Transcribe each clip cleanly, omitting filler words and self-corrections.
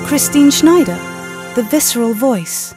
Christine Schneider, the Visceral Voice.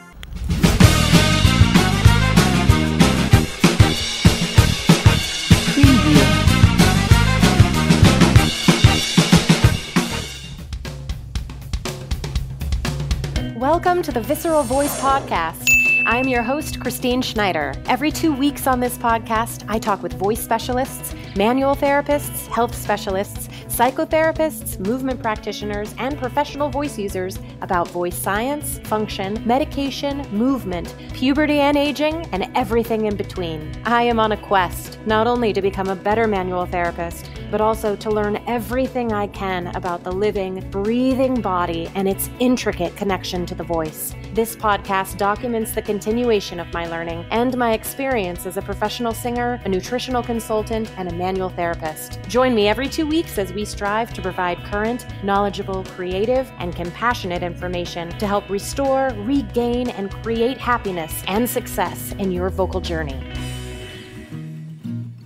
Welcome to the Visceral Voice podcast. I'm your host, Christine Schneider. Every 2 weeks on this podcast, I talk with voice specialists, manual therapists, health specialists, psychotherapists, movement practitioners, and professional voice users about voice science, function, medication, movement, puberty and aging, and everything in between. I am on a quest, not only to become a better manual therapist, but also to learn everything I can about the living, breathing body and its intricate connection to the voice. This podcast documents the continuation of my learning and my experience as a professional singer, a nutritional consultant, and a manual therapist. Join me every 2 weeks as we strive to provide current, knowledgeable, creative, and compassionate information to help restore, regain, and create happiness and success in your vocal journey.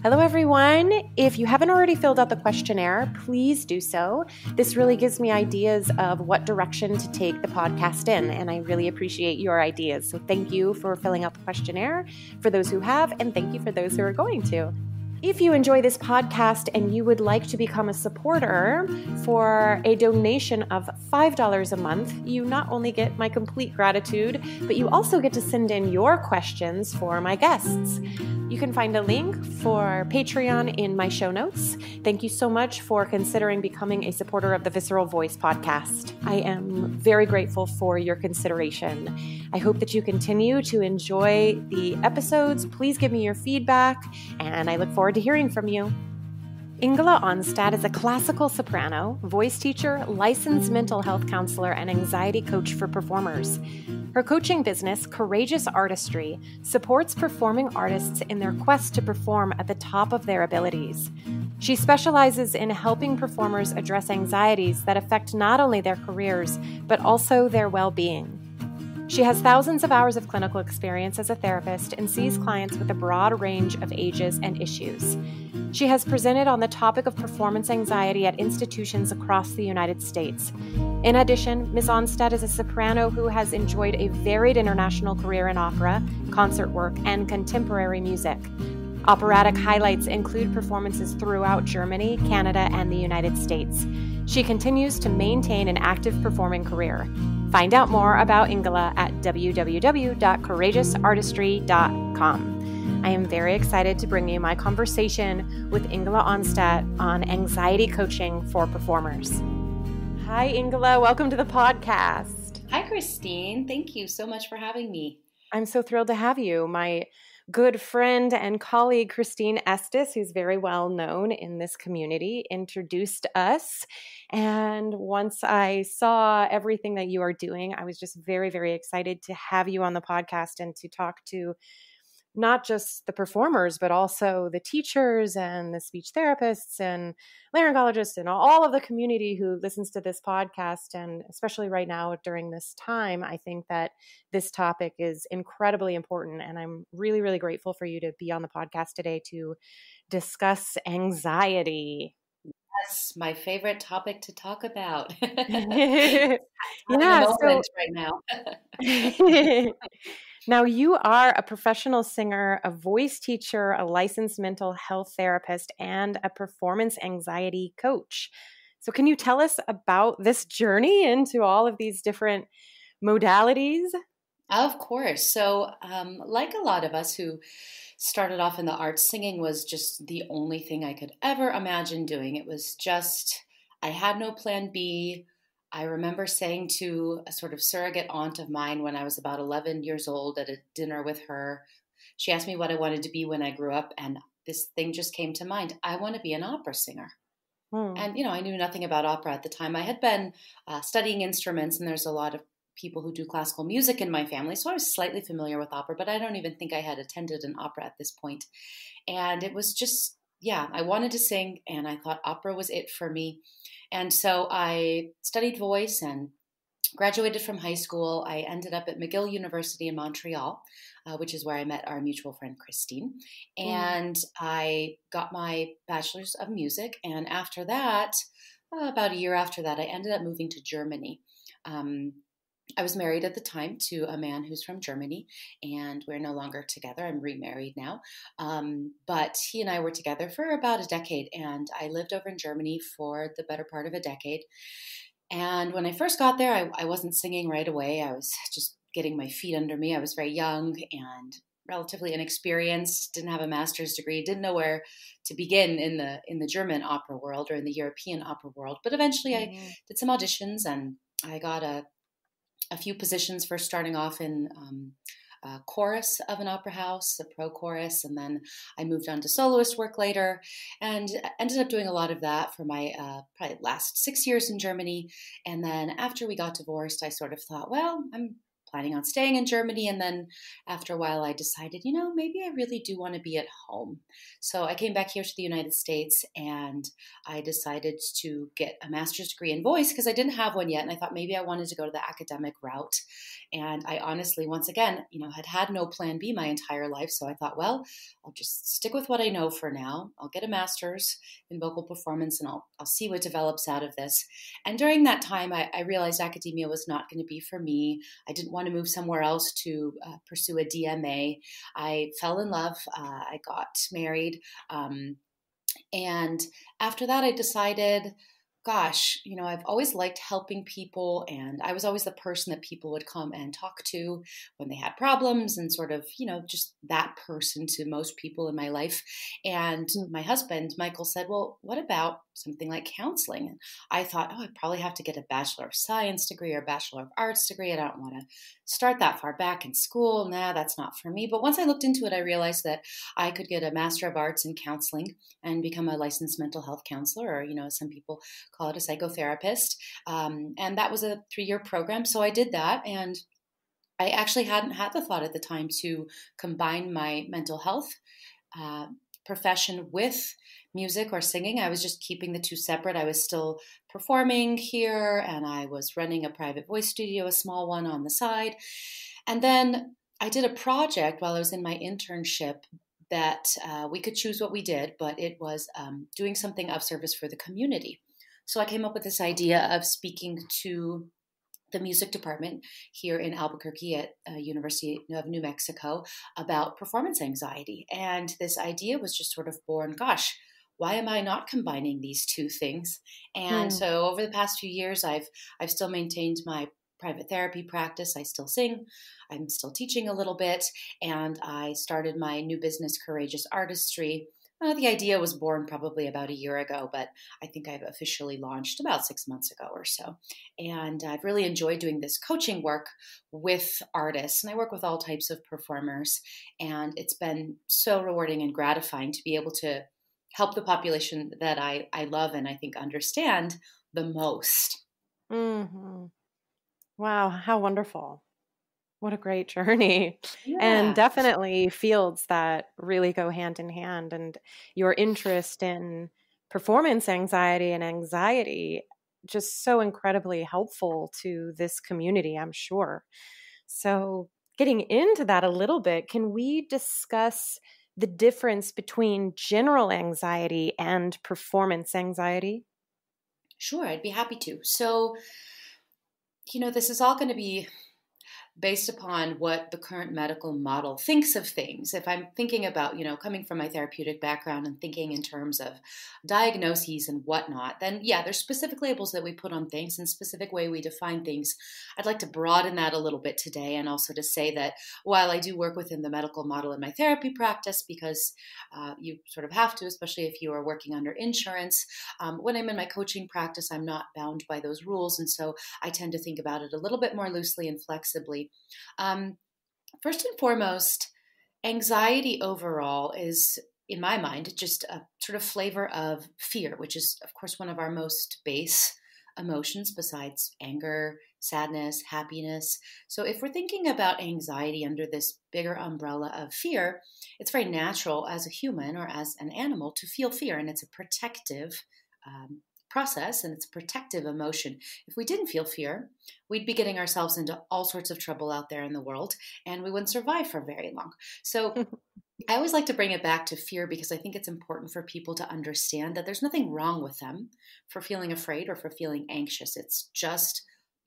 Hello, everyone. If you haven't already filled out the questionnaire, please do so. This really gives me ideas of what direction to take the podcast in, and I really appreciate your ideas. So thank you for filling out the questionnaire for those who have, and thank you for those who are going to. If you enjoy this podcast and you would like to become a supporter for a donation of $5 a month, you not only get my complete gratitude, but you also get to send in your questions for my guests. You can find a link for Patreon in my show notes. Thank you so much for considering becoming a supporter of the Visceral Voice podcast. I am very grateful for your consideration. I hope that you continue to enjoy the episodes. Please give me your feedback, and I look forward to hearing from you. Ingela Onstad is a classical soprano, voice teacher, licensed mental health counselor, and anxiety coach for performers. Her coaching business, Courageous Artistry, supports performing artists in their quest to perform at the top of their abilities. She specializes in helping performers address anxieties that affect not only their careers, but also their well-being. She has thousands of hours of clinical experience as a therapist and sees clients with a broad range of ages and issues. She has presented on the topic of performance anxiety at institutions across the United States. In addition, Ms. Onstad is a soprano who has enjoyed a varied international career in opera, concert work, and contemporary music. Operatic highlights include performances throughout Germany, Canada, and the United States. She continues to maintain an active performing career. Find out more about Ingela at www.courageousartistry.com. I am very excited to bring you my conversation with Ingela Onstad on anxiety coaching for performers. Hi, Ingela. Welcome to the podcast. Hi, Christine. Thank you so much for having me. I'm so thrilled to have you. My good friend and colleague, Christine Estes, who's very well known in this community, introduced us. And once I saw everything that you are doing, I was just very, very excited to have you on the podcast and to talk to not just the performers, but also the teachers and the speech therapists and laryngologists and all of the community who listens to this podcast. And especially right now during this time, I think that this topic is incredibly important. And I'm really, really grateful for you to be on the podcast today to discuss anxiety. Yes, my favorite topic to talk about. Yeah, Having a so moment right now. now, you are a professional singer, a voice teacher, a licensed mental health therapist, and a performance anxiety coach. So can you tell us about this journey into all of these different modalities? Of course. So, like a lot of us who started off in the arts, singing was just the only thing I could ever imagine doing. It was just, I had no plan B. I remember saying to a sort of surrogate aunt of mine when I was about 11 years old at a dinner with her, she asked me what I wanted to be when I grew up, and this thing just came to mind. I want to be an opera singer. And, I knew nothing about opera at the time. I had been studying instruments, and there's a lot of people who do classical music in my family, so I was slightly familiar with opera, but I don't even think I had attended an opera at this point. And it was just, I wanted to sing, and I thought opera was it for me. And so I studied voice and graduated from high school. I ended up at McGill University in Montreal, which is where I met our mutual friend, Christine. And I got my bachelor's of music. And after that, about a year after that, I ended up moving to Germany I was married at the time to a man who's from Germany, and we're no longer together. I'm remarried now. But he and I were together for about a decade, and I lived over in Germany for the better part of a decade. And when I first got there, I wasn't singing right away. I was just getting my feet under me. I was very young and relatively inexperienced, didn't have a master's degree, didn't know where to begin in the German opera world or in the European opera world. But eventually I did some auditions, and I got a few positions for starting off in chorus of an opera house, the pro chorus, and then I moved on to soloist work later, and ended up doing a lot of that for my probably last 6 years in Germany. And then after we got divorced, I sort of thought, well, I'm planning on staying in Germany. And then after a while, I decided, maybe I really do want to be at home. So I came back here to the United States, and I decided to get a master's degree in voice because I didn't have one yet. And I thought maybe I wanted to go to the academic route. And I honestly, once again, had no plan B my entire life. So I thought, well, I'll just stick with what I know for now. I'll get a master's in vocal performance, and I'll see what develops out of this. And during that time, I realized academia was not going to be for me. I didn't want to move somewhere else to pursue a DMA. I fell in love. I got married. And after that, I decided, gosh, I've always liked helping people, and I was always the person that people would come and talk to when they had problems, and sort of, just that person to most people in my life. And my husband, Michael, said, well, what about something like counseling? And I thought, I probably have to get a Bachelor of Science degree or a Bachelor of Arts degree. I don't want to start that far back in school. Nah, that's not for me. But once I looked into it, I realized that I could get a Master of Arts in counseling and become a licensed mental health counselor, or, some people call it a psychotherapist. And that was a 3-year program. So I did that. And I actually hadn't had the thought at the time to combine my mental health profession with music or singing. I was just keeping the two separate. I was still performing here, and I was running a private voice studio, a small one on the side. And then I did a project while I was in my internship that we could choose what we did, but it was doing something of service for the community. So I came up with this idea of speaking to the music department here in Albuquerque at University of New Mexico about performance anxiety. And this idea was just sort of born, gosh, why am I not combining these two things? And so over the past few years, I've still maintained my private therapy practice. I still sing. I'm still teaching a little bit. And I started my new business, Courageous Artistry. The idea was born probably about a year ago, but I think I've officially launched about 6 months ago or so. And I've really enjoyed doing this coaching work with artists. And I work with all types of performers. And it's been so rewarding and gratifying to be able to help the population that I love and I think understand the most. Mm-hmm. Wow, how wonderful. What a great journey. Yeah. And definitely fields that really go hand in hand. And your interest in performance anxiety and anxiety, just so incredibly helpful to this community, I'm sure. So getting into that a little bit, can we discuss the difference between general anxiety and performance anxiety? Sure, I'd be happy to. So, this is all going to be based upon what the current medical model thinks of things. If I'm thinking about, coming from my therapeutic background and thinking in terms of diagnoses and whatnot, then yeah, there's specific labels that we put on things and specific way we define things. I'd like to broaden that a little bit today, and also to say that while I do work within the medical model in my therapy practice, because you sort of have to, especially if you are working under insurance, when I'm in my coaching practice, I'm not bound by those rules. And so I tend to think about it a little bit more loosely and flexibly. First and foremost, anxiety overall is, in my mind, just a sort of flavor of fear, which is, of course, one of our most base emotions besides anger, sadness, happiness. So if we're thinking about anxiety under this bigger umbrella of fear, it's very natural as a human or as an animal to feel fear, and it's a protective process, and it's a protective emotion. If we didn't feel fear, we'd be getting ourselves into all sorts of trouble out there in the world, and we wouldn't survive for very long. So I always like to bring it back to fear because I think it's important for people to understand that there's nothing wrong with them for feeling afraid or for feeling anxious. It's just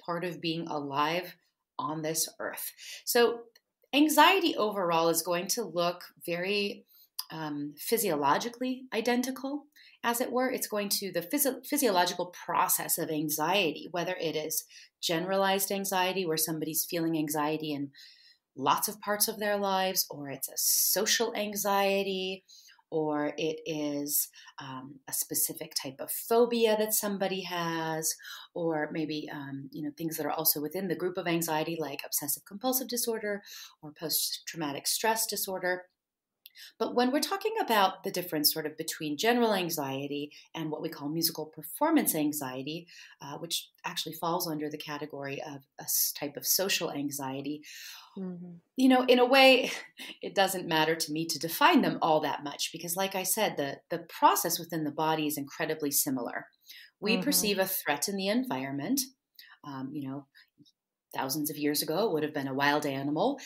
part of being alive on this earth. So anxiety overall is going to look very physiologically identical, as it were. It's going to the physiological process of anxiety, whether it is generalized anxiety, where somebody's feeling anxiety in lots of parts of their lives, or it's a social anxiety, or it is a specific type of phobia that somebody has, or maybe things that are also within the group of anxiety, like obsessive compulsive disorder or post-traumatic stress disorder. But when we're talking about the difference sort of between general anxiety and what we call musical performance anxiety, which actually falls under the category of a type of social anxiety, in a way, it doesn't matter to me to define them all that much because, like I said, the process within the body is incredibly similar. We perceive a threat in the environment. Thousands of years ago, it would have been a wild animal.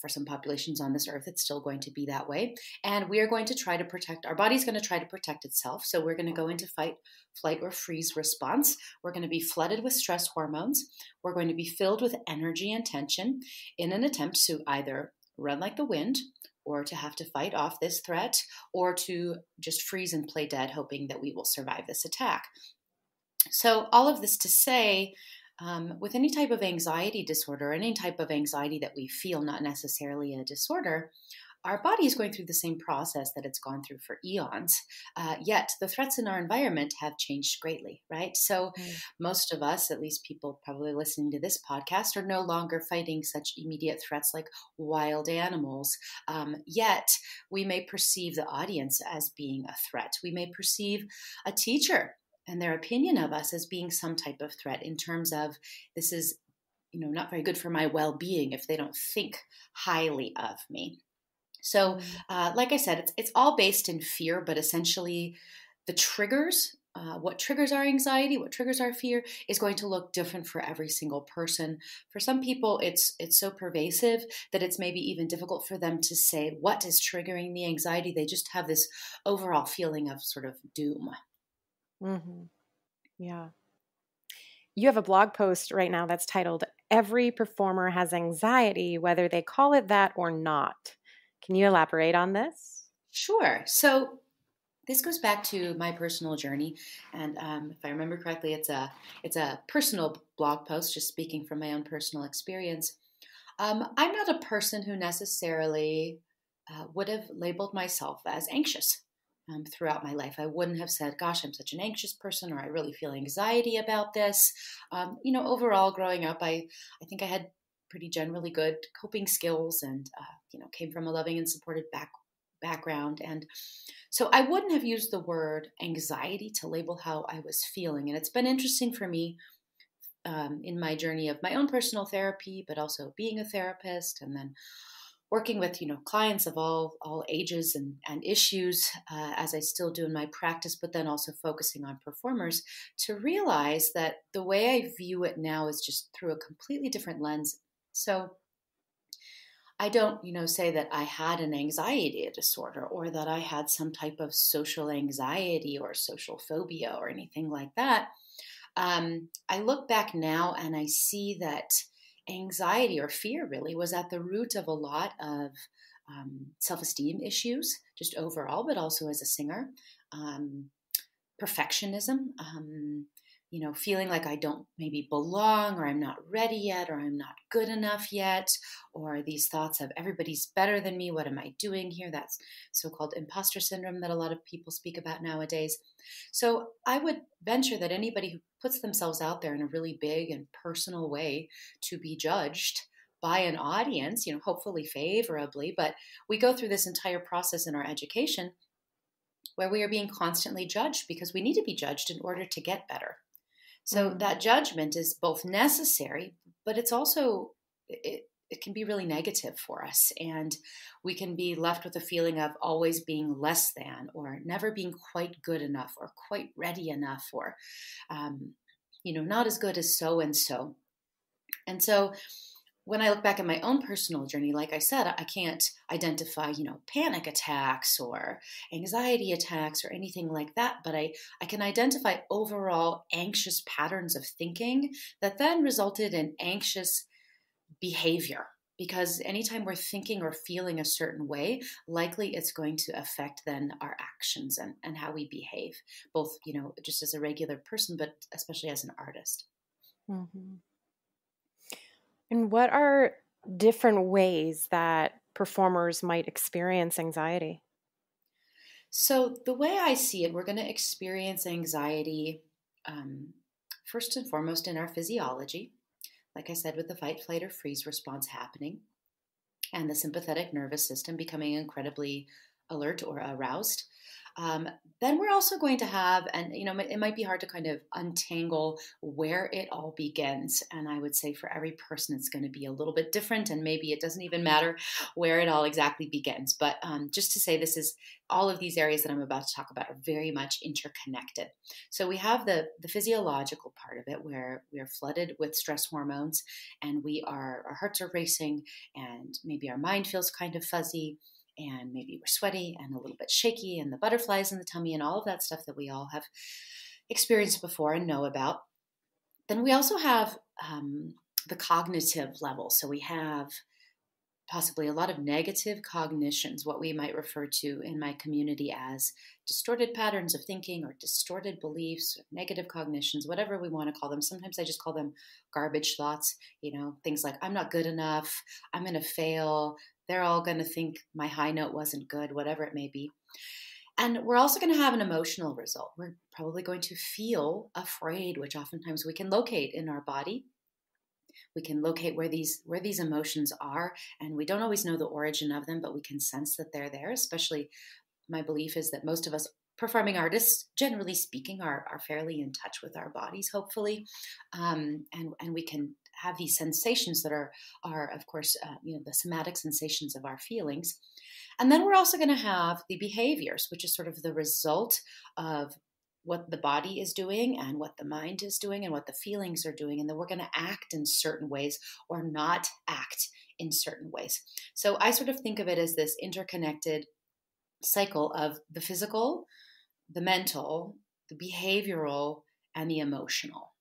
For some populations on this earth, it's still going to be that way. And we are going to try to protect, our body's going to try to protect itself. So we're going to go into fight, flight, or freeze response. We're going to be flooded with stress hormones. We're going to be filled with energy and tension in an attempt to either run like the wind or to have to fight off this threat or to just freeze and play dead, hoping that we will survive this attack. So all of this to say, with any type of anxiety disorder, any type of anxiety that we feel, not necessarily a disorder, our body is going through the same process that it's gone through for eons. Yet the threats in our environment have changed greatly, right? So most of us, at least people probably listening to this podcast, are no longer fighting such immediate threats like wild animals. Yet we may perceive the audience as being a threat. We may perceive a teacher and their opinion of us as being some type of threat in terms of this is, not very good for my well-being if they don't think highly of me. So, like I said, it's all based in fear, but essentially the triggers, what triggers our anxiety, what triggers our fear is going to look different for every single person. For some people, it's so pervasive that it's maybe even difficult for them to say what is triggering the anxiety. They just have this overall feeling of sort of doom. Yeah. You have a blog post right now that's titled, "Every Performer Has Anxiety, Whether They Call It That or Not." Can you elaborate on this? Sure. So this goes back to my personal journey. And if I remember correctly, it's a personal blog post, just speaking from my own personal experience. I'm not a person who necessarily would have labeled myself as anxious. Throughout my life, I wouldn't have said, gosh, I'm such an anxious person, or I really feel anxiety about this. Overall, growing up, I think I had pretty generally good coping skills and, came from a loving and supported background. And so I wouldn't have used the word anxiety to label how I was feeling. And it's been interesting for me in my journey of my own personal therapy, but also being a therapist and then working with clients of all ages and issues as I still do in my practice, but then also focusing on performers, to realize that the way I view it now is just through a completely different lens. So I don't say that I had an anxiety disorder or that I had some type of social anxiety or social phobia or anything like that. I look back now and I see that anxiety or fear really was at the root of a lot of self-esteem issues, just overall, but also as a singer. Perfectionism, feeling like I don't maybe belong, or I'm not ready yet, or I'm not good enough yet, or these thoughts of everybody's better than me, what am I doing here? That's so-called imposter syndrome that a lot of people speak about nowadays. So I would venture that anybody who puts themselves out there in a really big and personal way to be judged by an audience, hopefully favorably, but we go through this entire process in our education where we are being constantly judged because we need to be judged in order to get better. So that judgment is both necessary, but it's also, it can be really negative for us. And we can be left with a feeling of always being less than, or never being quite good enough, or quite ready enough, or, not as good as so-and-so. And so when I look back at my own personal journey, like I said, I can't identify, panic attacks or anxiety attacks or anything like that. But I can identify overall anxious patterns of thinking that then resulted in anxious behavior. Because anytime we're thinking or feeling a certain way, likely it's going to affect then our actions and how we behave, both, just as a regular person, but especially as an artist. Mm-hmm. And what are different ways that performers might experience anxiety? So, the way I see it, we're going to experience anxiety first and foremost in our physiology. Like I said, with the fight, flight, or freeze response happening, and the sympathetic nervous system becoming incredibly alert or aroused. Then we're also going to have, and it might be hard to kind of untangle where it all begins. And I would say for every person, it's going to be a little bit different, and maybe it doesn't even matter where it all exactly begins. But just to say, all of these areas that I'm about to talk about are very much interconnected. So we have the physiological part of it, where we are flooded with stress hormones, and our hearts are racing, and maybe our mind feels kind of fuzzy, and maybe we're sweaty and a little bit shaky, and the butterflies in the tummy and all of that stuff that we all have experienced before and know about. Then we also have the cognitive level. So we have possibly a lot of negative cognitions, what we might refer to in my community as distorted patterns of thinking or distorted beliefs, or negative cognitions, whatever we want to call them. Sometimes I just call them garbage thoughts, things like I'm not good enough, I'm going to fail, they're all going to think my high note wasn't good, whatever it may be. And we're also going to have an emotional result. We're probably going to feel afraid, which oftentimes we can locate in our body. We can locate where these emotions are, and we don't always know the origin of them, but we can sense that they're there. Especially, my belief is that most of us performing artists, generally speaking, are fairly in touch with our bodies, hopefully, and we can have these sensations that are of course, the somatic sensations of our feelings. And then we're also going to have the behaviors, which is sort of the result of what the body is doing and what the mind is doing and what the feelings are doing. And then we're going to act in certain ways or not act in certain ways. So I sort of think of it as this interconnected cycle of the physical, the mental, the behavioral, and the emotional.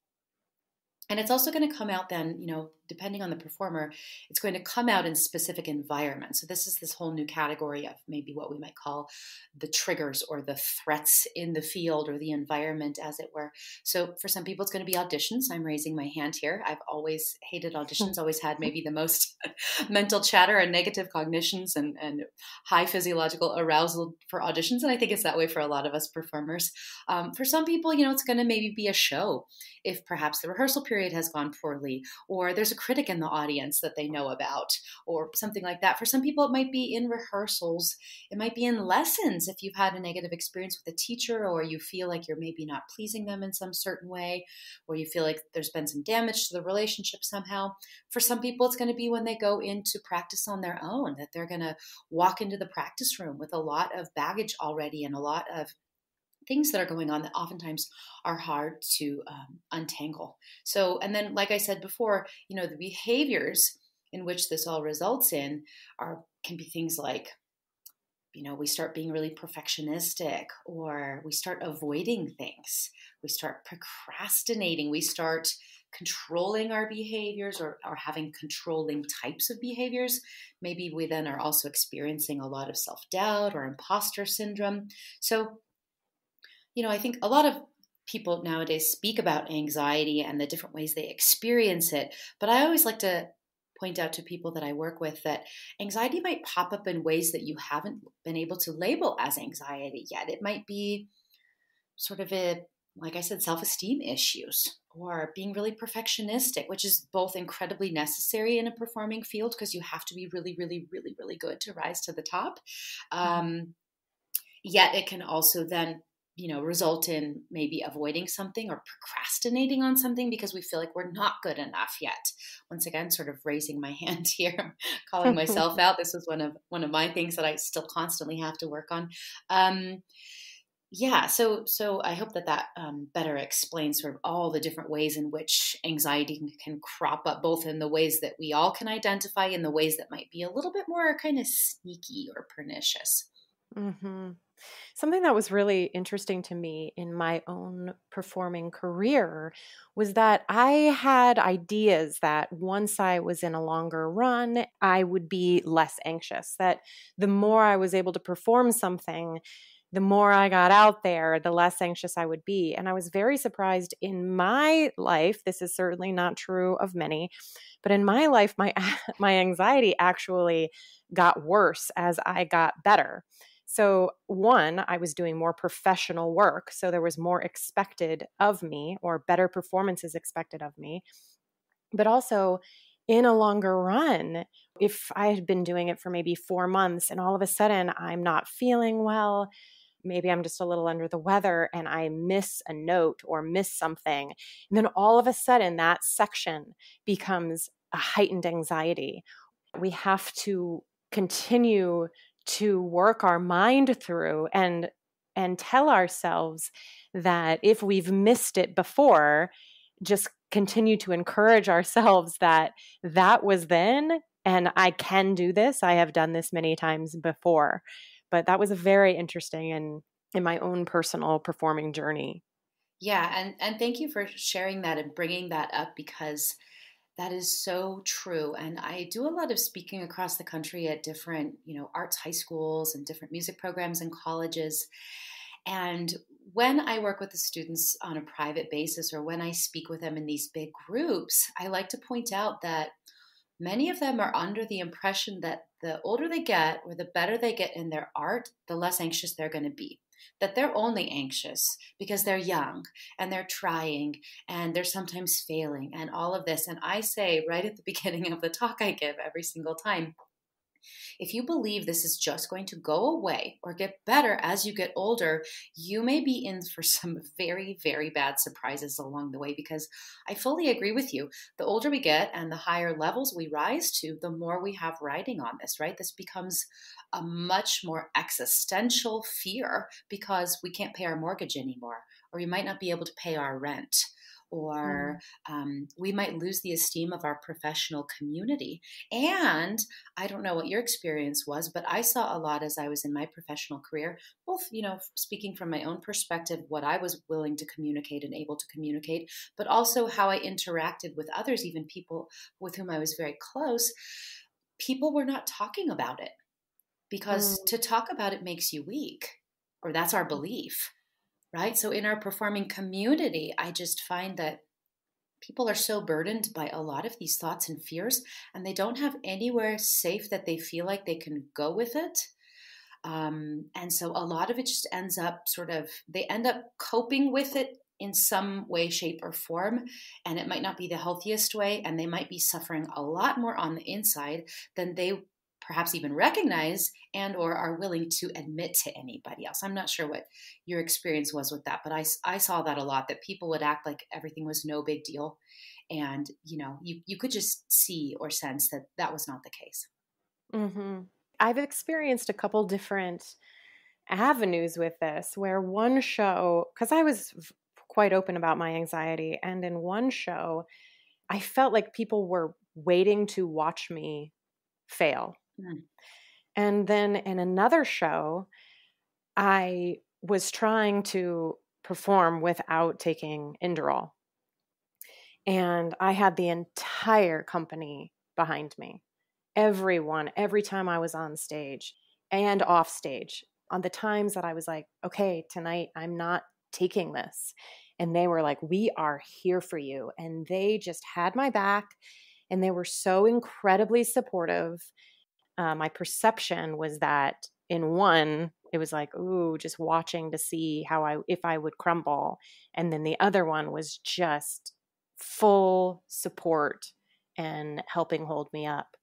And it's also going to come out then, depending on the performer, it's going to come out in specific environments. So this is this whole new category of maybe what we might call the triggers or the threats in the field or the environment, as it were. So for some people, it's going to be auditions. I'm raising my hand here. I've always hated auditions, always had maybe the most mental chatter and negative cognitions and high physiological arousal for auditions. And I think it's that way for a lot of us performers. For some people, it's going to maybe be a show. If perhaps the rehearsal period has gone poorly, or there's a critic in the audience that they know about, or something like that. For some people, it might be in rehearsals. It might be in lessons if you've had a negative experience with a teacher, or you feel like you're maybe not pleasing them in some certain way, or you feel like there's been some damage to the relationship somehow. For some people, it's going to be when they go into practice on their own, that they're going to walk into the practice room with a lot of baggage already and a lot of things that are going on that oftentimes are hard to untangle. So, and then, like I said before, the behaviors in which this all results in can be things like, we start being really perfectionistic, or we start avoiding things. We start procrastinating. We start controlling our behaviors or having controlling types of behaviors. Maybe we then are also experiencing a lot of self-doubt or imposter syndrome. So, I think a lot of people nowadays speak about anxiety and the different ways they experience it, but I always like to point out to people that I work with that anxiety might pop up in ways that you haven't been able to label as anxiety yet. It might be sort of like I said, self-esteem issues, or being really perfectionistic, which is both incredibly necessary in a performing field because you have to be really, really, really, really good to rise to the top. Yet it can also then result in maybe avoiding something or procrastinating on something because we feel like we're not good enough yet. Once again, sort of raising my hand here, calling myself out. This is one of my things that I still constantly have to work on. Yeah, so I hope that better explains sort of all the different ways in which anxiety can crop up, both in the ways that we all can identify and the ways that might be a little bit more kind of sneaky or pernicious. Hmm. Something that was really interesting to me in my own performing career was that I had ideas that once I was in a longer run, I would be less anxious, that the more I was able to perform something, the more I got out there, the less anxious I would be. And I was very surprised in my life. This is certainly not true of many, but in my life, my my anxiety actually got worse as I got better. So, one, I was doing more professional work. So, there was more expected of me, or better performances expected of me. But also, in a longer run, if I had been doing it for maybe 4 months and all of a sudden I'm not feeling well, maybe I'm just a little under the weather and I miss a note or miss something, and then all of a sudden that section becomes a heightened anxiety. We have to continue to work our mind through and tell ourselves that if we've missed it before, just continue to encourage ourselves that that was then and I can do this. I have done this many times before. But that was a very interesting in my own personal performing journey. Yeah, and thank you for sharing that and bringing that up, because that is so true. And I do a lot of speaking across the country at different, arts high schools and different music programs and colleges. And when I work with the students on a private basis, or when I speak with them in these big groups, I like to point out that many of them are under the impression that the older they get or the better they get in their art, the less anxious they're going to be. That they're only anxious because they're young and they're trying and they're sometimes failing and all of this. And I say right at the beginning of the talk I give every single time, if you believe this is just going to go away or get better as you get older, you may be in for some very, very bad surprises along the way, because I fully agree with you. The older we get and the higher levels we rise to, the more we have riding on this, right? This becomes a much more existential fear because we can't pay our mortgage anymore, or we might not be able to pay our rent, or we might lose the esteem of our professional community. And I don't know what your experience was, but I saw a lot as I was in my professional career, both, speaking from my own perspective, what I was willing to communicate and able to communicate, but also how I interacted with others, even people with whom I was very close. People were not talking about it, because Mm. to talk about it makes you weak, or that's our belief, right? So in our performing community, I just find that people are so burdened by a lot of these thoughts and fears, and they don't have anywhere safe that they feel like they can go with it. And so a lot of it just ends up they end up coping with it in some way, shape, or form. And it might not be the healthiest way, and they might be suffering a lot more on the inside than they perhaps even recognize and or are willing to admit to anybody else. I'm not sure what your experience was with that, but I saw that a lot, that people would act like everything was no big deal. And, you could just see or sense that that was not the case. Hmm. I've experienced a couple different avenues with this where one show, because I was quite open about my anxiety, and in one show, I felt like people were waiting to watch me fail. Mm. And then in another show, I was trying to perform without taking Inderol. And I had the entire company behind me. Everyone, every time I was on stage and off stage, on the times that I was like, okay, tonight I'm not taking this. And they were like, we are here for you. And they just had my back and they were so incredibly supportive. My perception was that in one, it was like, ooh, just watching to see if I would crumble. And then the other one was just full support and helping hold me up.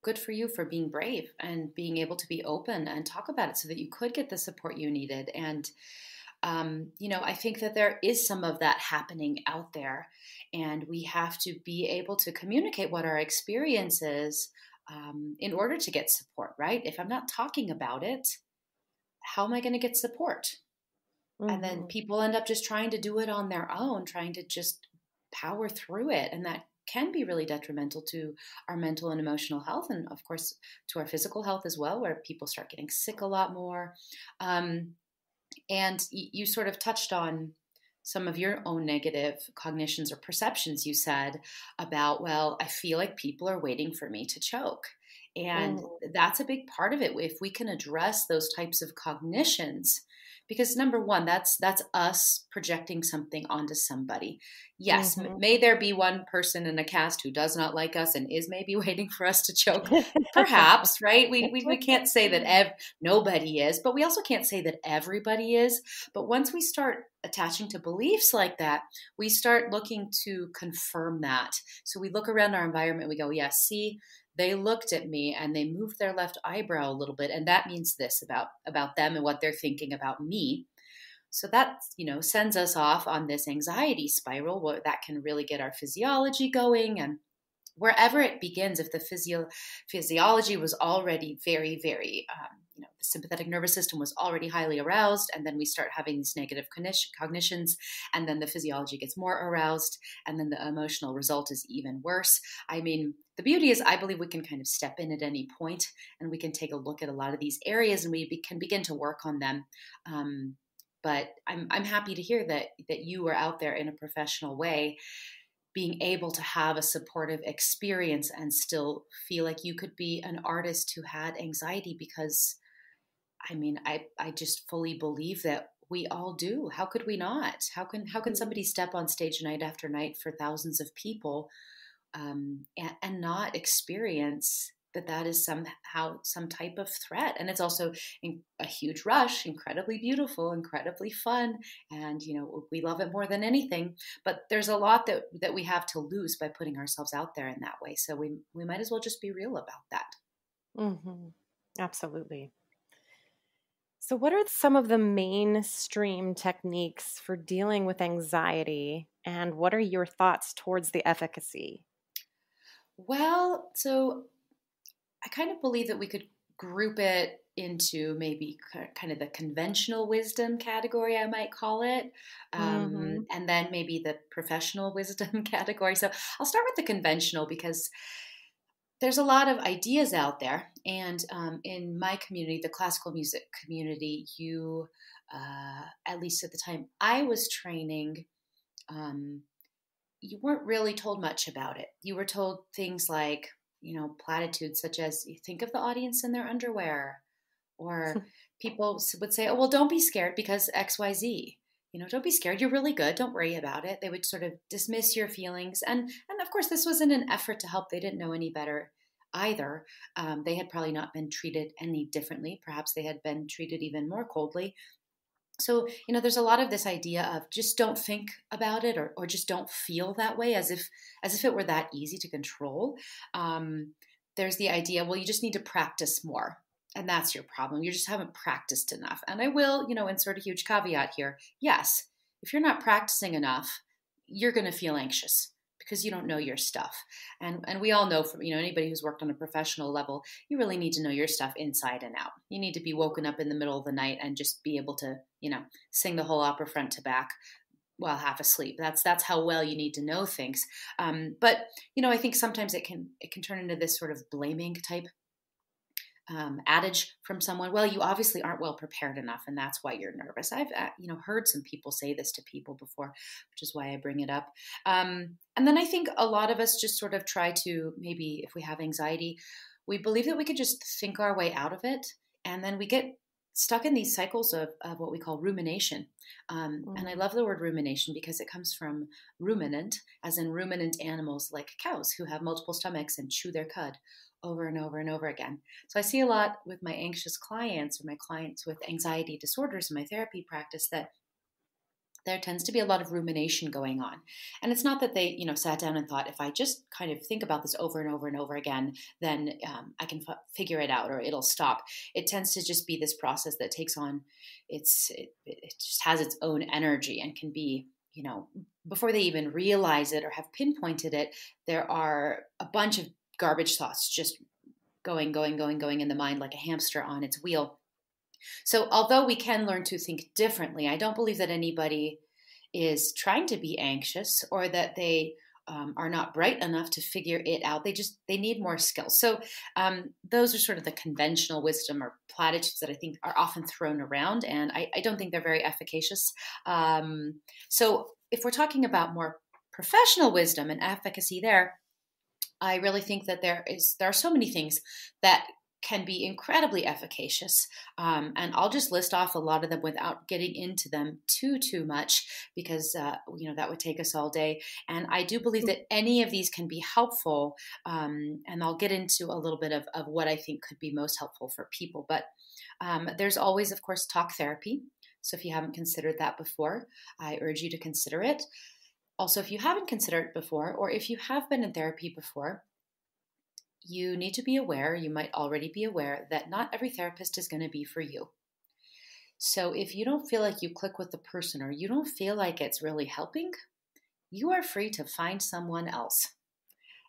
Good for you for being brave and being able to be open and talk about it so that you could get the support you needed. And, I think that there is some of that happening out there, and we have to be able to communicate what our experience is, in order to get support, right? If I'm not talking about it, how am I going to get support? And then Mm-hmm. people end up just trying to do it on their own, trying to just power through it. And that can be really detrimental to our mental and emotional health. And of course, to our physical health as well, where people start getting sick a lot more. Um, and you sort of touched on some of your own negative cognitions or perceptions. You said about, well, I feel like people are waiting for me to choke. And Mm-hmm. that's a big part of it. If we can address those types of cognitions, because number one, that's us projecting something onto somebody. Yes, Mm-hmm. may there be one person in a cast who does not like us and is maybe waiting for us to choke. Perhaps, right? We can't say that nobody is, but we also can't say that everybody is. But once we start attaching to beliefs like that, we start looking to confirm that. So we look around our environment, we go, yes, see, they looked at me and they moved their left eyebrow a little bit, and that means this about them and what they're thinking about me. So that, sends us off on this anxiety spiral where that can really get our physiology going. And wherever it begins, if the physiology was already very, very, the sympathetic nervous system was already highly aroused, and then we start having these negative cognitions, and then the physiology gets more aroused, and then the emotional result is even worse. I mean, the beauty is I believe we can kind of step in at any point, and we can take a look at a lot of these areas, and we can begin to work on them. But I'm happy to hear that you are out there in a professional way, being able to have a supportive experience and still feel like you could be an artist who had anxiety, because I mean, I just fully believe that we all do. How could we not? How can somebody step on stage night after night for thousands of people, and not experience that is somehow some type of threat? And it's also a huge rush, incredibly beautiful, incredibly fun, and we love it more than anything. But there's a lot that we have to lose by putting ourselves out there in that way. So we might as well just be real about that. Mm-hmm. Absolutely. So, what are some of the mainstream techniques for dealing with anxiety, and what are your thoughts towards the efficacy? Well, so I kind of believe that we could group it into maybe kind of the conventional wisdom category, I might call it, Mm-hmm. and then maybe the professional wisdom category. So I'll start with the conventional, because there's a lot of ideas out there. And in my community, the classical music community, at least at the time I was training, um, you weren't really told much about it. You were told things like, platitudes such as, you think of the audience in their underwear, or people would say, oh, well, don't be scared because XYZ. Don't be scared. You're really good. Don't worry about it. They would sort of dismiss your feelings. And of course, this was in an effort to help. They didn't know any better either. They had probably not been treated any differently. Perhaps they had been treated even more coldly. So, there's a lot of this idea of just don't think about it, or just don't feel that way, as if it were that easy to control. There's the idea, well, you just need to practice more. And that's your problem. You just haven't practiced enough. And I will, insert a huge caveat here. Yes, if you're not practicing enough, you're going to feel anxious because you don't know your stuff. And we all know from, anybody who's worked on a professional level, you really need to know your stuff inside and out. You need to be woken up in the middle of the night and just be able to, sing the whole opera front to back while half asleep. That's how well you need to know things. But I think sometimes it can turn into this sort of blaming type adage from someone. Well, you obviously aren't well prepared enough, and that's why you're nervous. I've heard some people say this to people before, which is why I bring it up. And then I think a lot of us just sort of try to, maybe if we have anxiety, we believe that we could just think our way out of it, and then we get stuck in these cycles of what we call rumination. And I love the word rumination because it comes from ruminant, as in ruminant animals like cows who have multiple stomachs and chew their cud over and over and over again. So I see a lot with my anxious clients, or my clients with anxiety disorders in my therapy practice, that there tends to be a lot of rumination going on. And it's not that they, sat down and thought, if I just kind of think about this over and over and over again, then I can figure it out, or it'll stop. It tends to just be this process that takes on, it just has its own energy and can be, before they even realize it or have pinpointed it, there are a bunch of garbage thoughts just going in the mind like a hamster on its wheel. So although we can learn to think differently, I don't believe that anybody is trying to be anxious or that they are not bright enough to figure it out. They need more skills. So those are sort of the conventional wisdom or platitudes that I think are often thrown around, and I don't think they're very efficacious. So if we're talking about more professional wisdom and efficacy there, I really think that there are so many things that can be incredibly efficacious, and I'll just list off a lot of them without getting into them too much because that would take us all day. And I do believe that any of these can be helpful, and I'll get into a little bit of what I think could be most helpful for people. But there's always, of course, talk therapy. So if you haven't considered that before, I urge you to consider it. Also, if you haven't considered it before, or if you have been in therapy before, you need to be aware, you might already be aware, that not every therapist is going to be for you. So if you don't feel like you click with the person or you don't feel like it's really helping, you are free to find someone else.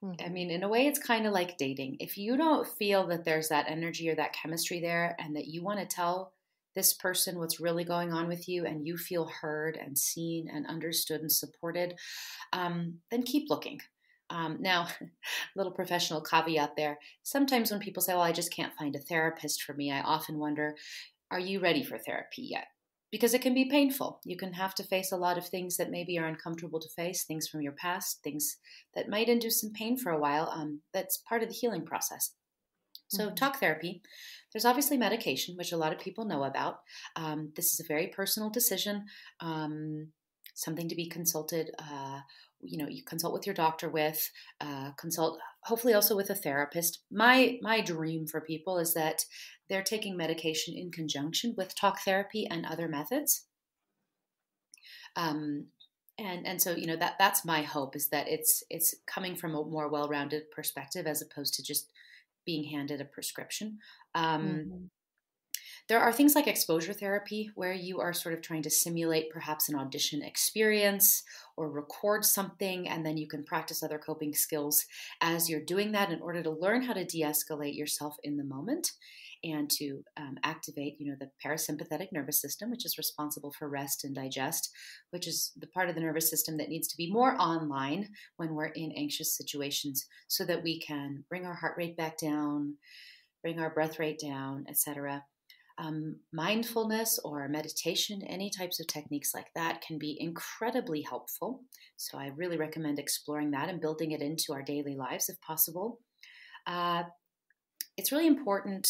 Mm-hmm. I mean, in a way, it's kind of like dating. If you don't feel that there's that energy or that chemistry there and that you want to tell this person what's really going on with you and you feel heard and seen and understood and supported, then keep looking. Now, little professional caveat there. Sometimes when people say, well, I just can't find a therapist for me, I often wonder, are you ready for therapy yet? Because it can be painful. You can have to face a lot of things that maybe are uncomfortable to face, things from your past, things that might induce some pain for a while. That's part of the healing process. So talk therapy, there's obviously medication, which a lot of people know about. This is a very personal decision, something to be consulted. You consult with your doctor with, consult hopefully also with a therapist. My dream for people is that they're taking medication in conjunction with talk therapy and other methods. And so that's my hope, is that it's coming from a more well-rounded perspective as opposed to just being handed a prescription. There are things like exposure therapy where you are sort of trying to simulate perhaps an audition experience or record something, and then you can practice other coping skills as you're doing that in order to learn how to de-escalate yourself in the moment and to activate, the parasympathetic nervous system, which is responsible for rest and digest, which is the part of the nervous system that needs to be more online when we're in anxious situations so that we can bring our heart rate back down, bring our breath rate down, etc. Mindfulness or meditation, any types of techniques like that can be incredibly helpful. So I really recommend exploring that and building it into our daily lives if possible. It's really important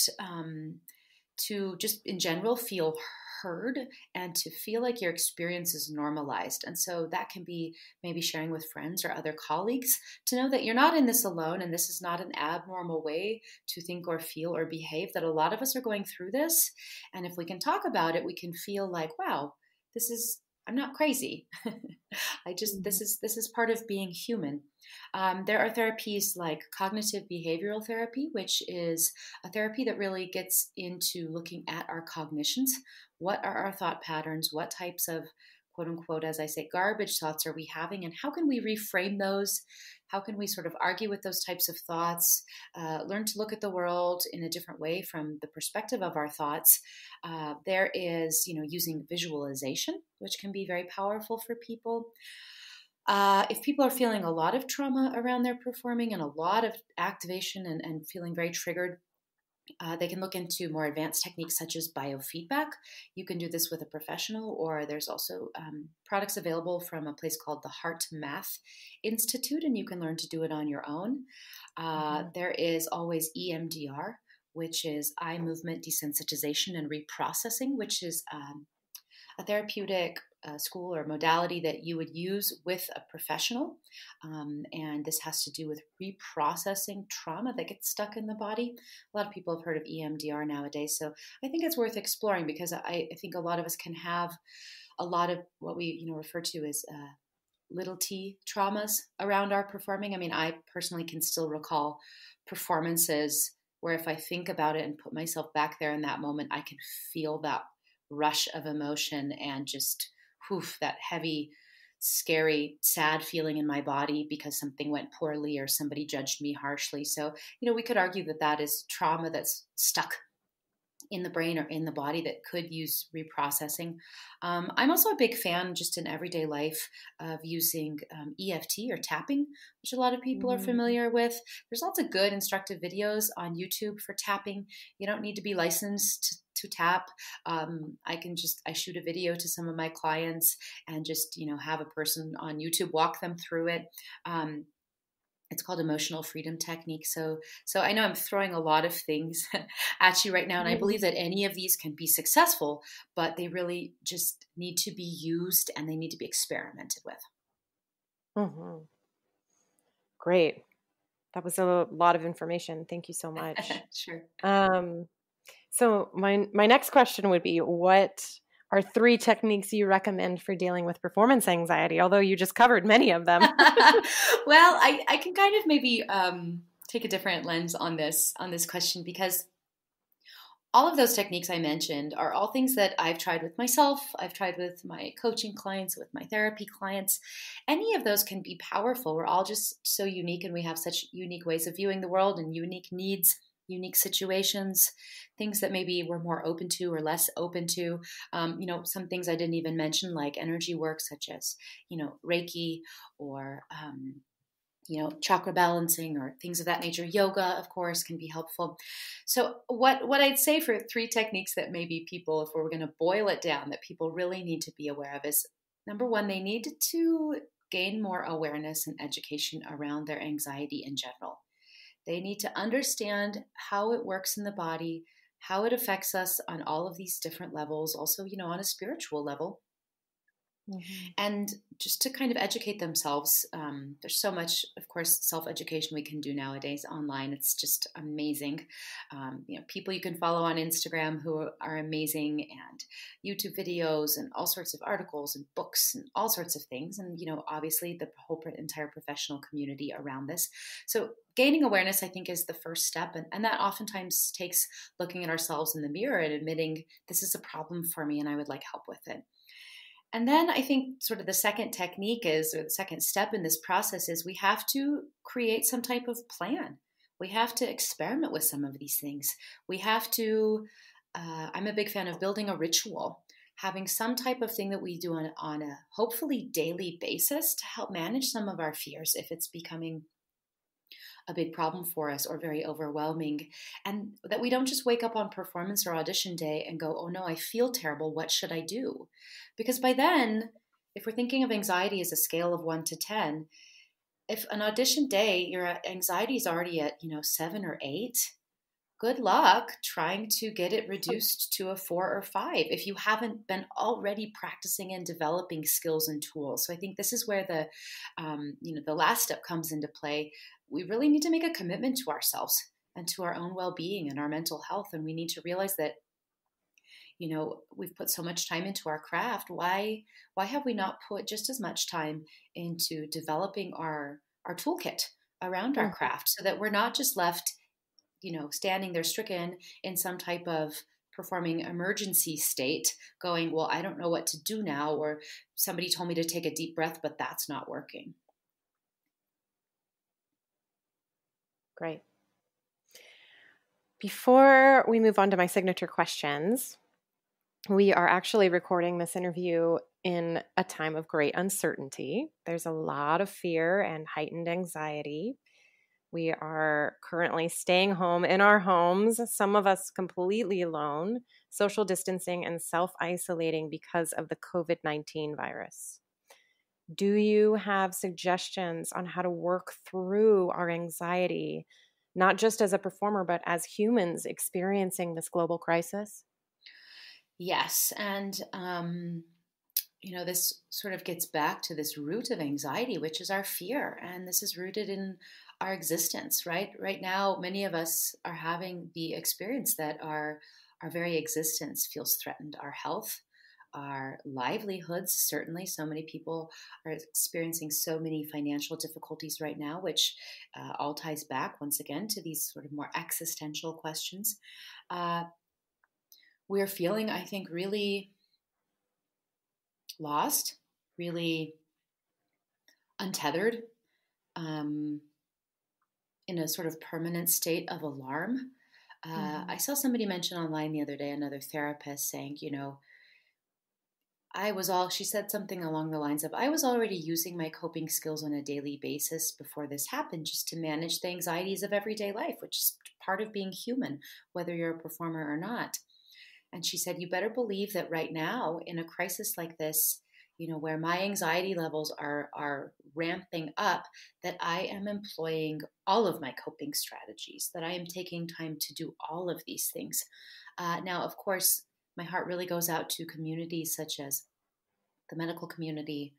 to just in general feel heard and to feel like your experience is normalized. And so that can be maybe sharing with friends or other colleagues to know that you're not in this alone and this is not an abnormal way to think or feel or behave, that a lot of us are going through this. And if we can talk about it, we can feel like, wow, I'm not crazy. This is part of being human. There are therapies like cognitive behavioral therapy, which is a therapy that really gets into looking at our cognitions. What are our thought patterns? What types of, quote unquote, as I say, garbage thoughts are we having? And how can we reframe those? How can we sort of argue with those types of thoughts, learn to look at the world in a different way from the perspective of our thoughts? There is, using visualization, which can be very powerful for people. If people are feeling a lot of trauma around their performing and a lot of activation and feeling very triggered, they can look into more advanced techniques such as biofeedback. You can do this with a professional, or there's also products available from a place called the Heart Math Institute, and you can learn to do it on your own. There is always EMDR, which is eye movement desensitization and reprocessing, which is a therapeutic school or modality that you would use with a professional. And this has to do with reprocessing trauma that gets stuck in the body. A lot of people have heard of EMDR nowadays. So I think it's worth exploring because I think a lot of us can have a lot of what we refer to as little t traumas around our performing. I mean, I personally can still recall performances where if I think about it and put myself back there in that moment, I can feel that rush of emotion and just that heavy, scary, sad feeling in my body because something went poorly or somebody judged me harshly. So, we could argue that is trauma that's stuck in the brain or in the body that could use reprocessing. I'm also a big fan, just in everyday life, of using EFT or tapping, which a lot of people are Mm-hmm. familiar with. There's lots of good instructive videos on YouTube for tapping. You don't need to be licensed to tap. I shoot a video to some of my clients and just, have a person on YouTube walk them through it. It's called emotional freedom technique. So I know I'm throwing a lot of things at you right now, and I believe that any of these can be successful, but they really just need to be used and they need to be experimented with. Mm-hmm. Great. That was a lot of information. Thank you so much. Sure. So my next question would be, what are 3 techniques you recommend for dealing with performance anxiety? Although you just covered many of them. Well, I can kind of maybe take a different lens on this question, because all of those techniques I mentioned are all things that I've tried with myself. I've tried with my coaching clients, with my therapy clients. Any of those can be powerful. We're all just so unique, and we have such unique ways of viewing the world and unique needs, unique situations, things that maybe we're more open to or less open to. Some things I didn't even mention, like energy work, such as, Reiki, or chakra balancing or things of that nature. Yoga, of course, can be helpful. So what I'd say for 3 techniques that maybe people, if we're going to boil it down, that people really need to be aware of is, number 1, they need to gain more awareness and education around their anxiety in general. They need to understand how it works in the body, how it affects us on all of these different levels, also, on a spiritual level. Mm-hmm. And just to kind of educate themselves. There's so much, of course, self-education we can do nowadays online. It's just amazing. People you can follow on Instagram who are amazing, and YouTube videos and all sorts of articles and books and all sorts of things. And, obviously the whole entire professional community around this. So gaining awareness, I think, is the first step. And that oftentimes takes looking at ourselves in the mirror and admitting, this is a problem for me and I would like help with it. And then I think sort of the second technique is, or the second step in this process is, we have to create some type of plan. We have to experiment with some of these things. We have to, I'm a big fan of building a ritual, having some type of thing that we do on a hopefully daily basis to help manage some of our fears if it's becoming a big problem for us or very overwhelming, and that we don't just wake up on performance or audition day and go, oh no, I feel terrible, what should I do? Because by then, if we're thinking of anxiety as a scale of 1 to 10, if an audition day your anxiety is already at 7 or 8, good luck trying to get it reduced to a 4 or 5 if you haven't been already practicing and developing skills and tools. So I think this is where the last step comes into play. We really need to make a commitment to ourselves and to our own well-being and our mental health. And we need to realize that, we've put so much time into our craft. Why have we not put just as much time into developing our toolkit around our craft, so that we're not just left, standing there stricken in some type of performing emergency state going, well, I don't know what to do now, or somebody told me to take a deep breath, but that's not working. Great. Before we move on to my signature questions, we are actually recording this interview in a time of great uncertainty. There's a lot of fear and heightened anxiety. We are currently staying home in our homes, some of us completely alone, social distancing and self-isolating because of the COVID-19 virus. Do you have suggestions on how to work through our anxiety, not just as a performer, but as humans experiencing this global crisis? Yes. And, this sort of gets back to this root of anxiety, which is our fear. And this is rooted in our existence, right? Right now, many of us are having the experience that our very existence feels threatened. Our health, our livelihoods, certainly. So many people are experiencing so many financial difficulties right now, which all ties back once again to these sort of more existential questions. We're feeling, I think, really lost, really untethered, in a sort of permanent state of alarm. I saw somebody mention online the other day, another therapist saying, she said something along the lines of, I was already using my coping skills on a daily basis before this happened, just to manage the anxieties of everyday life, which is part of being human, whether you're a performer or not. And she said, you better believe that right now, in a crisis like this, where my anxiety levels are ramping up, that I am employing all of my coping strategies, that I am taking time to do all of these things. Now, of course, my heart really goes out to communities such as the medical community,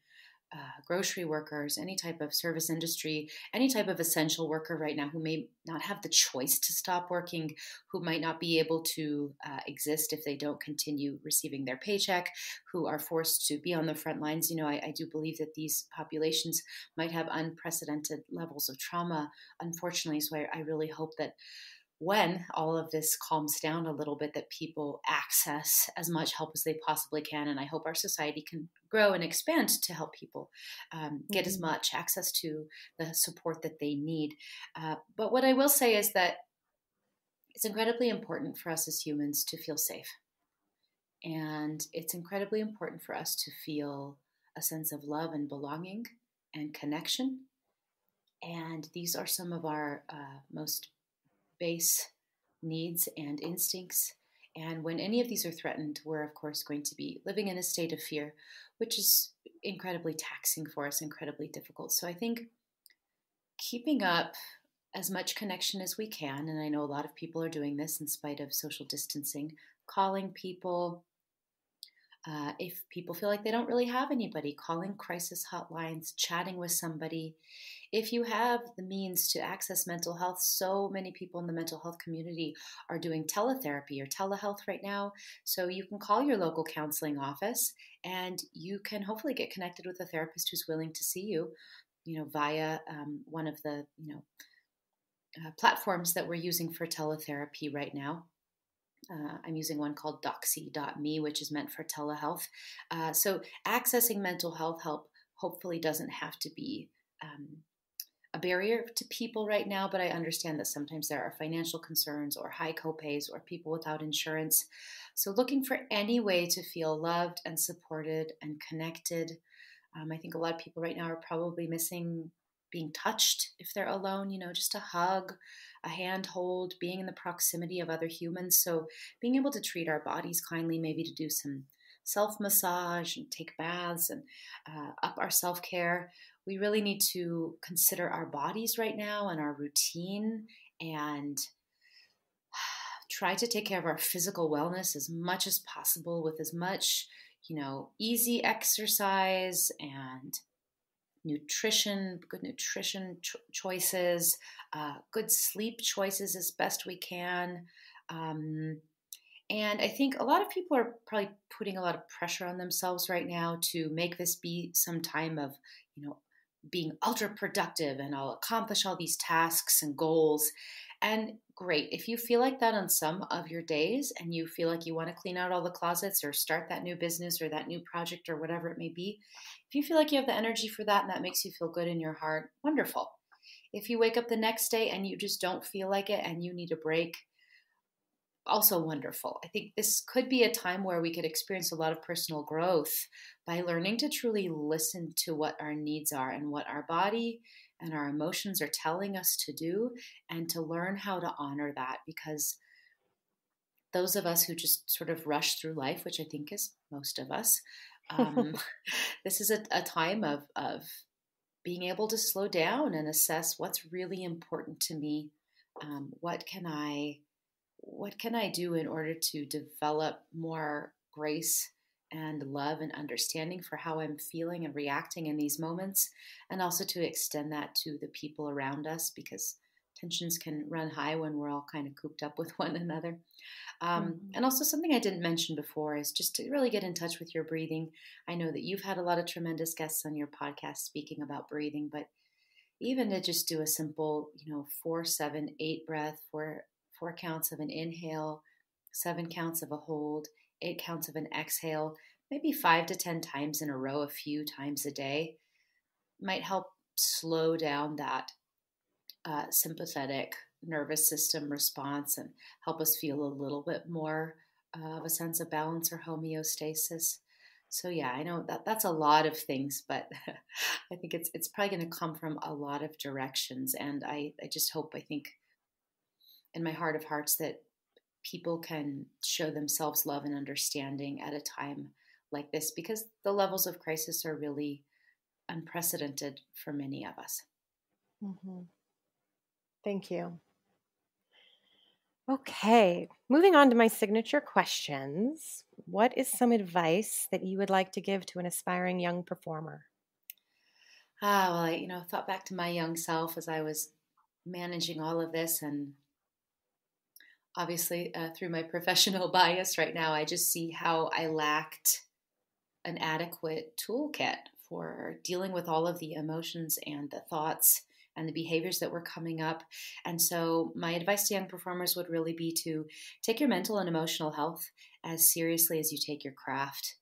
grocery workers, any type of service industry, any type of essential worker right now who may not have the choice to stop working, who might not be able to exist if they don't continue receiving their paycheck, who are forced to be on the front lines. I do believe that these populations might have unprecedented levels of trauma, unfortunately. So I really hope that when all of this calms down a little bit, that people access as much help as they possibly can. And I hope our society can grow and expand to help people get as much access to the support that they need. But what I will say is that it's incredibly important for us as humans to feel safe. And it's incredibly important for us to feel a sense of love and belonging and connection. And these are some of our most base needs and instincts. And when any of these are threatened, we're of course going to be living in a state of fear, which is incredibly taxing for us, incredibly difficult. So I think keeping up as much connection as we can, and I know a lot of people are doing this in spite of social distancing, calling people, if people feel like they don't really have anybody, calling crisis hotlines, chatting with somebody. If you have the means to access mental health, so many people in the mental health community are doing teletherapy or telehealth right now. So you can call your local counseling office and you can hopefully get connected with a therapist who's willing to see you, via one of the, platforms that we're using for teletherapy right now. I'm using one called doxy.me, which is meant for telehealth. So accessing mental health help hopefully doesn't have to be a barrier to people right now, but I understand that sometimes there are financial concerns or high copays or people without insurance. So looking for any way to feel loved and supported and connected. I think a lot of people right now are probably missing being touched if they're alone, just a hug, a hand hold, being in the proximity of other humans. So being able to treat our bodies kindly, maybe to do some self-massage and take baths and up our self-care. We really need to consider our bodies right now and our routine and try to take care of our physical wellness as much as possible with as much, easy exercise and nutrition, good nutrition choices, good sleep choices as best we can. And I think a lot of people are probably putting a lot of pressure on themselves right now to make this be some time of, being ultra productive and I'll accomplish all these tasks and goals. And great, if you feel like that on some of your days and you feel like you want to clean out all the closets or start that new business or that new project or whatever it may be, if you feel like you have the energy for that and that makes you feel good in your heart, wonderful. If you wake up the next day and you just don't feel like it and you need a break, also wonderful. I think this could be a time where we could experience a lot of personal growth by learning to truly listen to what our needs are and what our body and our emotions are telling us to do, and to learn how to honor that. Because those of us who just sort of rush through life, which I think is most of us, this is a time of being able to slow down and assess what's really important to me. What can I do in order to develop more grace and love and understanding for how I'm feeling and reacting in these moments, and also to extend that to the people around us, because tensions can run high when we're all kind of cooped up with one another. And also something I didn't mention before is just to really get in touch with your breathing. I know that you've had a lot of tremendous guests on your podcast speaking about breathing, but even to just do a simple, 4-7-8 breath, four counts of an inhale, 7 counts of a hold, 8 counts of an exhale, maybe 5 to 10 times in a row, a few times a day, might help slow down that sympathetic nervous system response and help us feel a little bit more of a sense of balance or homeostasis. So yeah, I know that that's a lot of things, but I think it's probably going to come from a lot of directions. And I just hope, I think in my heart of hearts, that people can show themselves love and understanding at a time like this, because the levels of crisis are really unprecedented for many of us. Mm-hmm. Thank you. Okay, moving on to my signature questions. What is some advice that you would like to give to an aspiring young performer? Well, I thought back to my young self as I was managing all of this, and obviously through my professional bias right now, I just see how I lacked an adequate toolkit for dealing with all of the emotions and the thoughts and the behaviors that were coming up. And so, my advice to young performers would really be to take your mental and emotional health as seriously as you take your craft.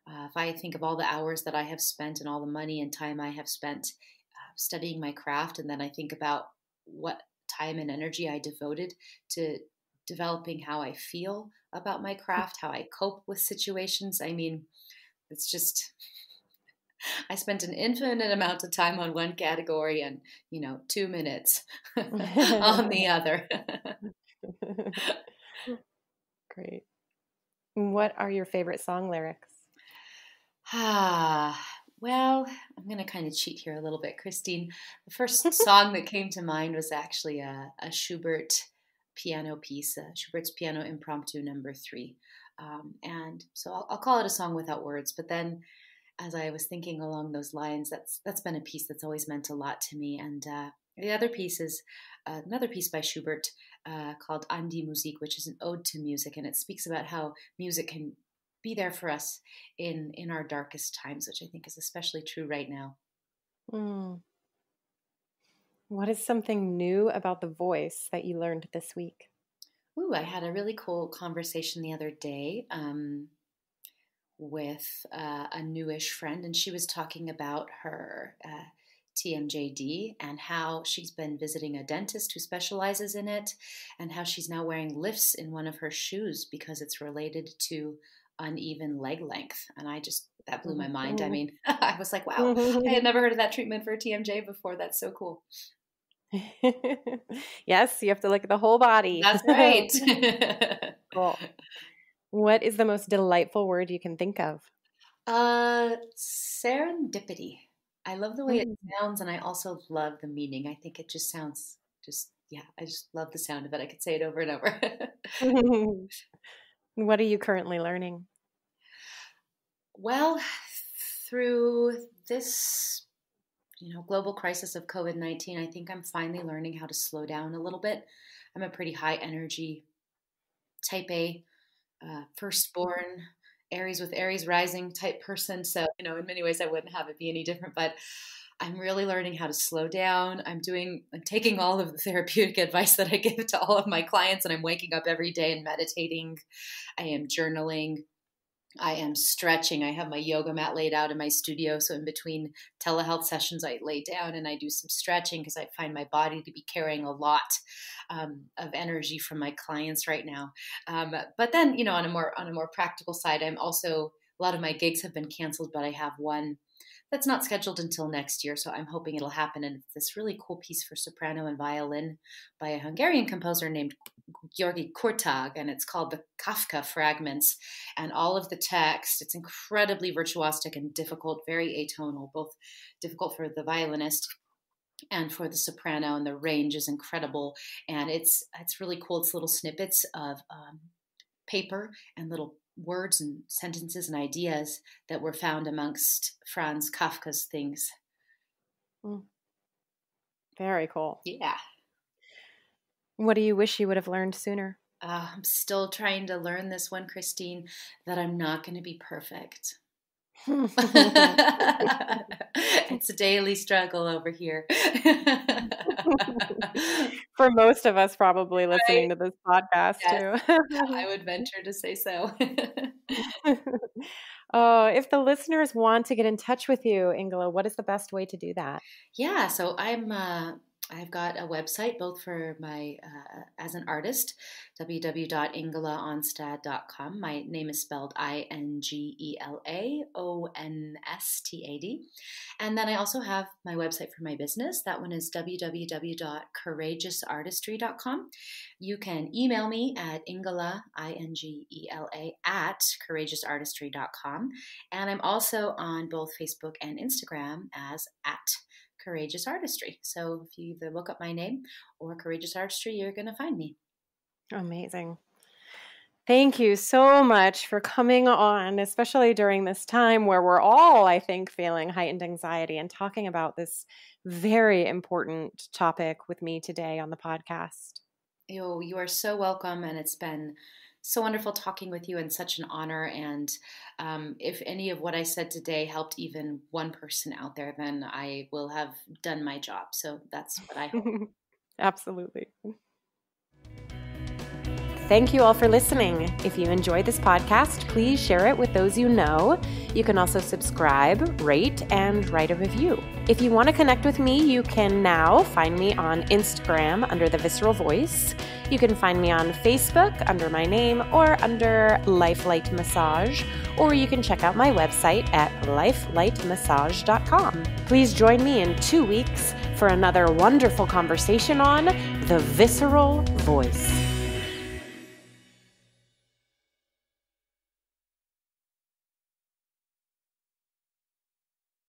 If I think of all the hours that I have spent and all the money and time I have spent studying my craft, and then I think about what time and energy I devoted to developing how I feel about my craft, how I cope with situations, I mean, it's just, I spent an infinite amount of time on one category and, 2 minutes on the other. Great. What are your favorite song lyrics? Well, I'm going to kind of cheat here a little bit, Christine. The first song that came to mind was actually a Schubert piano piece, Schubert's Piano Impromptu No. 3. And so I'll call it a song without words. But then, as I was thinking along those lines, that's been a piece that's always meant a lot to me. And the other piece is another piece by Schubert called An die Musik, which is an ode to music, and it speaks about how music can be there for us in our darkest times, which I think is especially true right now. Mm. What is something new about the voice that you learned this week? Ooh, I had a really cool conversation the other day with a newish friend, and she was talking about her TMJD and how she's been visiting a dentist who specializes in it, and how she's now wearing lifts in one of her shoes because it's related to uneven leg length. And that blew my mind. I mean, I was like, wow, I had never heard of that treatment for TMJ before. That's so cool. Yes, you have to look at the whole body. That's right. Cool. What is the most delightful word you can think of? Serendipity. I love the way it sounds, and I also love the meaning. I think it just sounds I just love the sound of it. I could say it over and over. What are you currently learning? Well, through this, global crisis of COVID-19, I think I'm finally learning how to slow down a little bit. I'm a pretty high energy type A, firstborn, Aries with Aries rising type person. So, in many ways I wouldn't have it be any different, but I'm really learning how to slow down. I'm taking all of the therapeutic advice that I give to all of my clients, and I'm waking up every day and meditating. I am journaling. I am stretching. I have my yoga mat laid out in my studio. So in between telehealth sessions, I lay down and I do some stretching because I find my body to be carrying a lot of energy from my clients right now. But then, on a more practical side, a lot of my gigs have been canceled, but I have one that's not scheduled until next year. So I'm hoping it'll happen. And it's this really cool piece for soprano and violin by a Hungarian composer named György Kurtag, and it's called the Kafka Fragments. And all of the text, it's incredibly virtuosic and difficult, very atonal, both difficult for the violinist and for the soprano, and the range is incredible. And it's really cool. It's little snippets of paper and little words and sentences and ideas that were found amongst Franz Kafka's things. Very cool. Yeah. What do you wish you would have learned sooner? I'm still trying to learn this one, Christine, that I'm not going to be perfect. It's a daily struggle over here. For most of us probably listening to this podcast, yes, too. I would venture to say so. If the listeners want to get in touch with you, Ingela, what is the best way to do that? Yeah, so I'm I've got a website both for my as an artist, www.ingelaonstad.com. My name is spelled Ingelaonstad. And then I also have my website for my business. That one is www.courageousartistry.com. You can email me at Ingela, Ingela, at courageousartistry.com. And I'm also on both Facebook and Instagram as at Courageous Artistry. So if you either look up my name or Courageous Artistry, you're going to find me. Amazing. Thank you so much for coming on, especially during this time where we're all, I think, feeling heightened anxiety, and talking about this very important topic with me today on the podcast. You are so welcome, and it's been so wonderful talking with you, and such an honor. And if any of what I said today helped even one person out there, then I will have done my job. So that's what I hope. Absolutely. Thank you all for listening. If you enjoyed this podcast, please share it with those you know. You can also subscribe, rate, and write a review. If you want to connect with me, you can now find me on Instagram under The Visceral Voice. You can find me on Facebook under my name or under Lifelight Massage, or you can check out my website at lifelightmassage.com. Please join me in 2 weeks for another wonderful conversation on The Visceral Voice.